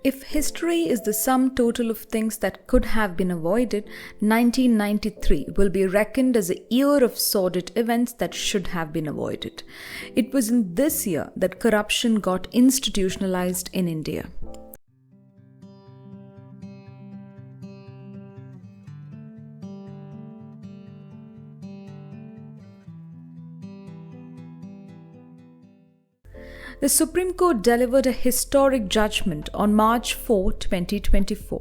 If history is the sum total of things that could have been avoided, 1993 will be reckoned as a year of sordid events that should have been avoided. It was in this year that corruption got institutionalized in India. The Supreme Court delivered a historic judgment on March 4, 2024.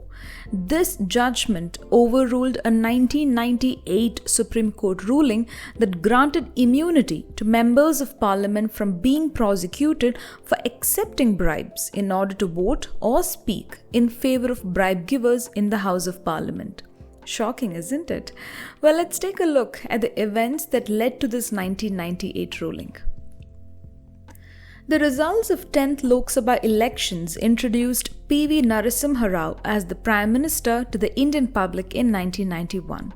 This judgment overruled a 1998 Supreme Court ruling that granted immunity to members of parliament from being prosecuted for accepting bribes in order to vote or speak in favor of bribe givers in the House of Parliament. Shocking, isn't it? Well, let's take a look at the events that led to this 1998 ruling. The results of 10th Lok Sabha elections introduced P.V. Narasimha Rao as the Prime Minister to the Indian public in 1991.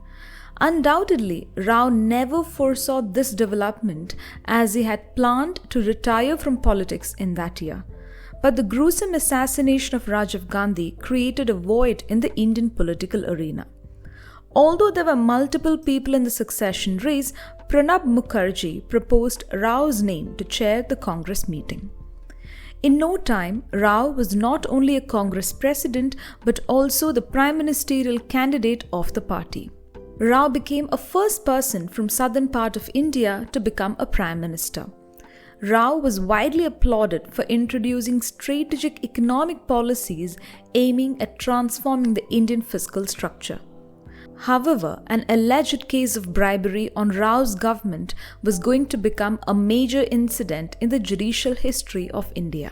Undoubtedly, Rao never foresaw this development as he had planned to retire from politics in that year. But the gruesome assassination of Rajiv Gandhi created a void in the Indian political arena. Although there were multiple people in the succession race, Pranab Mukherjee proposed Rao's name to chair the Congress meeting. In no time, Rao was not only a Congress president but also the prime ministerial candidate of the party. Rao became a first person from southern part of India to become a prime minister. Rao was widely applauded for introducing strategic economic policies aiming at transforming the Indian fiscal structure. However, an alleged case of bribery on Rao's government was going to become a major incident in the judicial history of India.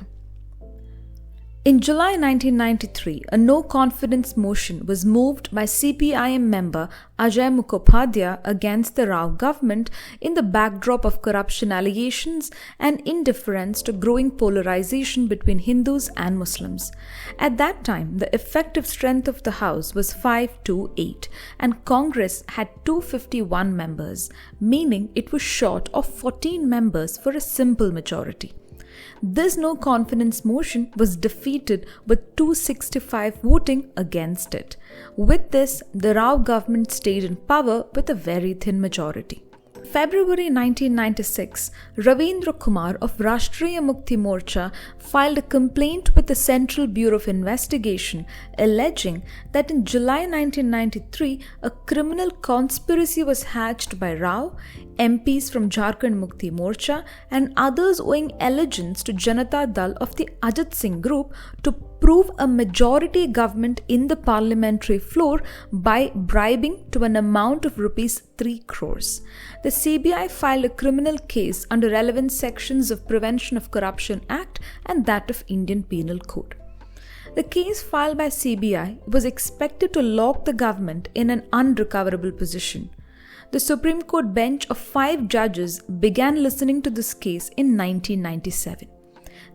In July 1993, a no-confidence motion was moved by CPIM member Ajay Mukhopadhyay against the Rao government in the backdrop of corruption allegations and indifference to growing polarization between Hindus and Muslims. At that time, the effective strength of the House was 5-8 and Congress had 251 members, meaning it was short of 14 members for a simple majority. This no-confidence motion was defeated with 265 voting against it. With this, the Rao government stayed in power with a very thin majority. February 1996, Ravindra Kumar of Rashtriya Mukti Morcha filed a complaint with the Central Bureau of Investigation alleging that in July 1993, a criminal conspiracy was hatched by Rao, MPs from Jharkhand Mukti Morcha and others owing allegiance to Janata Dal of the Ajit Singh group to prove a majority government in the parliamentary floor by bribing to an amount of rupees 3 crores. The CBI filed a criminal case under relevant sections of Prevention of Corruption Act and that of Indian Penal Code. The case filed by CBI was expected to lock the government in an unrecoverable position. The Supreme Court bench of 5 judges began listening to this case in 1997.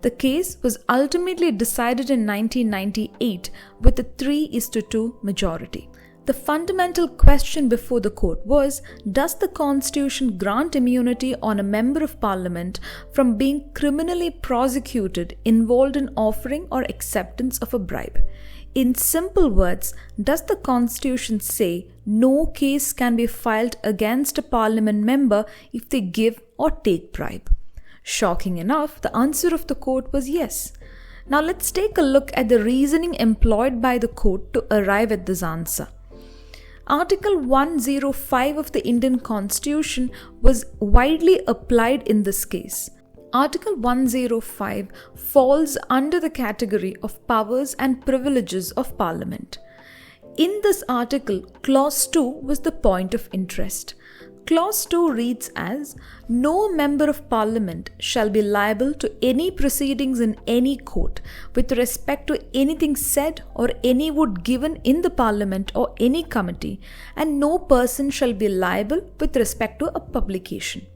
The case was ultimately decided in 1998 with a 3-2 majority. The fundamental question before the court was, does the Constitution grant immunity on a member of parliament from being criminally prosecuted involved in offering or acceptance of a bribe? In simple words, does the Constitution say no case can be filed against a parliament member if they give or take bribe? Shocking enough, the answer of the court was yes. Now let's take a look at the reasoning employed by the court to arrive at this answer. Article 105 of the Indian Constitution was widely applied in this case. Article 105 falls under the category of powers and privileges of Parliament. In this article, Clause 2 was the point of interest. Clause 2 reads as, no member of Parliament shall be liable to any proceedings in any court with respect to anything said or any vote given in the Parliament or any committee, and no person shall be liable with respect to a publication.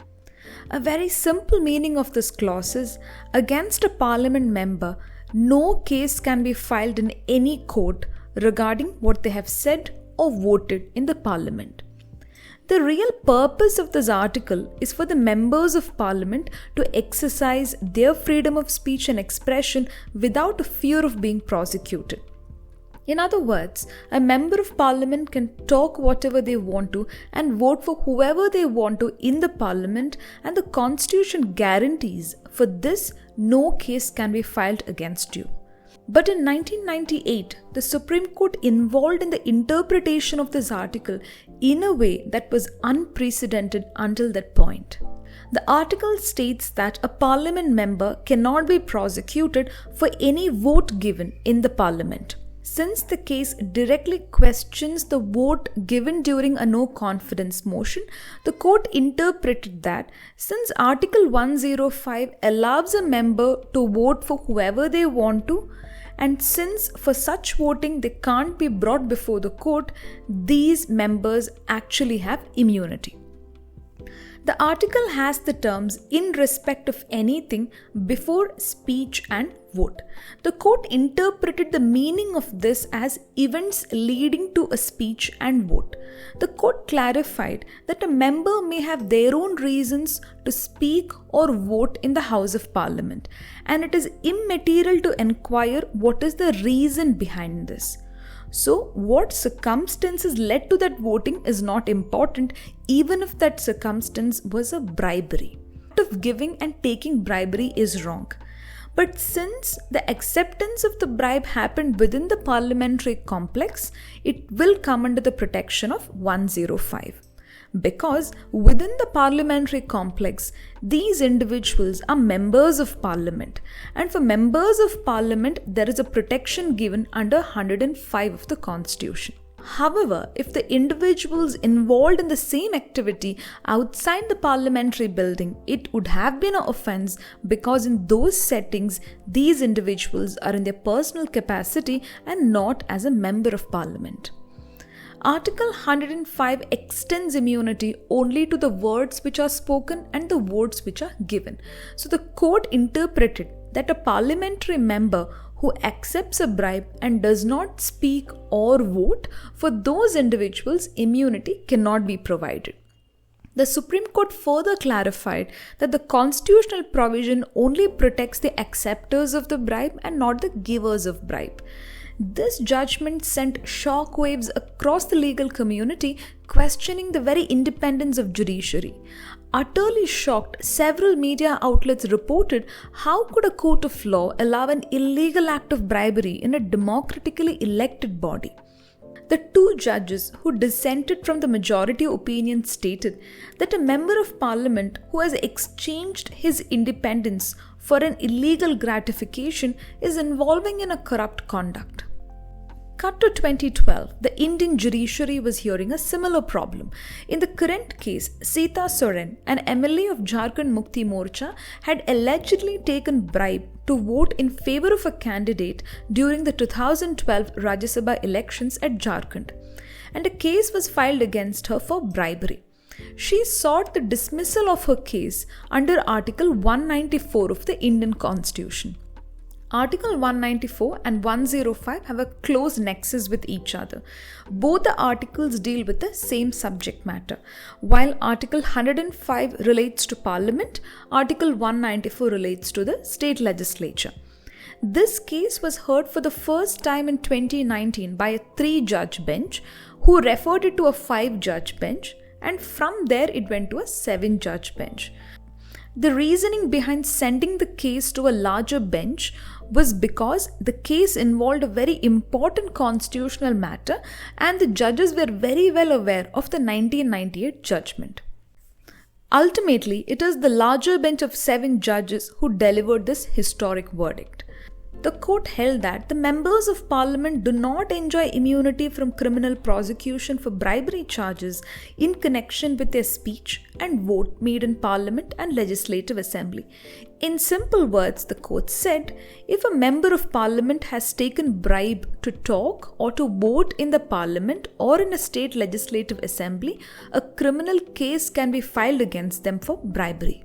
A very simple meaning of this clause is, against a Parliament member, no case can be filed in any court regarding what they have said or voted in the Parliament. The real purpose of this article is for the members of parliament to exercise their freedom of speech and expression without a fear of being prosecuted. In other words, a member of parliament can talk whatever they want to and vote for whoever they want to in the parliament, and the constitution guarantees for this no case can be filed against you. But in 1998, the Supreme Court involved in the interpretation of this article in a way that was unprecedented until that point. The article states that a parliament member cannot be prosecuted for any vote given in the parliament. Since the case directly questions the vote given during a no confidence motion, the court interpreted that since Article 105 allows a member to vote for whoever they want to, and since for such voting they can't be brought before the court, these members actually have immunity. The article has the terms in respect of anything before speech and vote. The court interpreted the meaning of this as events leading to a speech and vote. The court clarified that a member may have their own reasons to speak or vote in the House of Parliament, and it is immaterial to inquire what is the reason behind this. So, what circumstances led to that voting is not important, even if that circumstance was a bribery. The act of giving and taking bribery is wrong. But since the acceptance of the bribe happened within the parliamentary complex, it will come under the protection of 105. Because within the parliamentary complex, these individuals are members of parliament, and for members of parliament there is a protection given under 105 of the constitution. However, if the individuals involved in the same activity outside the parliamentary building, it would have been an offence, because in those settings these individuals are in their personal capacity and not as a member of parliament. Article 105 extends immunity only to the words which are spoken and the votes which are given. So the court interpreted that a parliamentary member who accepts a bribe and does not speak or vote, for those individuals immunity cannot be provided. The Supreme Court further clarified that the constitutional provision only protects the acceptors of the bribe and not the givers of bribe. This judgment sent shockwaves across the legal community, questioning the very independence of judiciary. Utterly shocked, several media outlets reported how could a court of law allow an illegal act of bribery in a democratically elected body. The two judges who dissented from the majority opinion stated that a member of parliament who has exchanged his independence for an illegal gratification is involving in a corrupt conduct. Cut to 2012, the Indian judiciary was hearing a similar problem. In the current case, Sita Soren, an MLA of Jharkhand Mukti Morcha, had allegedly taken bribe to vote in favor of a candidate during the 2012 Rajya Sabha elections at Jharkhand, and a case was filed against her for bribery. She sought the dismissal of her case under Article 194 of the Indian Constitution. Article 194 and 105 have a close nexus with each other. Both the articles deal with the same subject matter. While Article 105 relates to Parliament, Article 194 relates to the state legislature. This case was heard for the first time in 2019 by a 3-judge bench, who referred it to a 5-judge bench, and from there it went to a 7-judge bench. The reasoning behind sending the case to a larger bench was because the case involved a very important constitutional matter, and the judges were very well aware of the 1998 judgment. Ultimately, it is the larger bench of 7 judges who delivered this historic verdict. The court held that the members of parliament do not enjoy immunity from criminal prosecution for bribery charges in connection with their speech and vote made in parliament and legislative assembly. In simple words, the court said, if a member of parliament has taken bribe to talk or to vote in the parliament or in a state legislative assembly, a criminal case can be filed against them for bribery.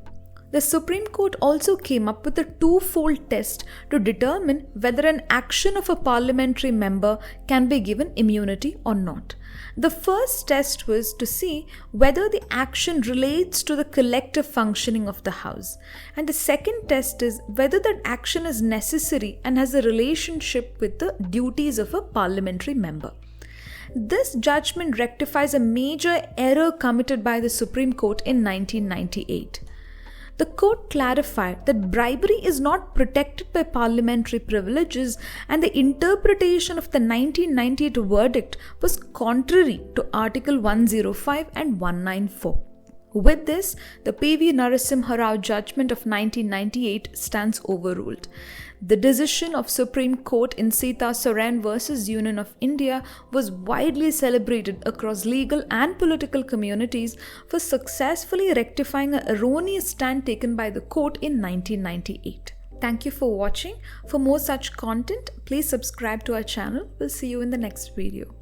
The Supreme Court also came up with a twofold test to determine whether an action of a parliamentary member can be given immunity or not. The first test was to see whether the action relates to the collective functioning of the House, and the second test is whether that action is necessary and has a relationship with the duties of a parliamentary member. This judgment rectifies a major error committed by the Supreme Court in 1998. The court clarified that bribery is not protected by parliamentary privileges, and the interpretation of the 1998 verdict was contrary to Article 105 and 194. With this, the P.V. Narasimha Rao judgment of 1998 stands overruled. The decision of Supreme Court in Sita Soren versus Union of India was widely celebrated across legal and political communities for successfully rectifying an erroneous stand taken by the court in 1998. Thank you for watching. For more such content, please subscribe to our channel. We'll see you in the next video.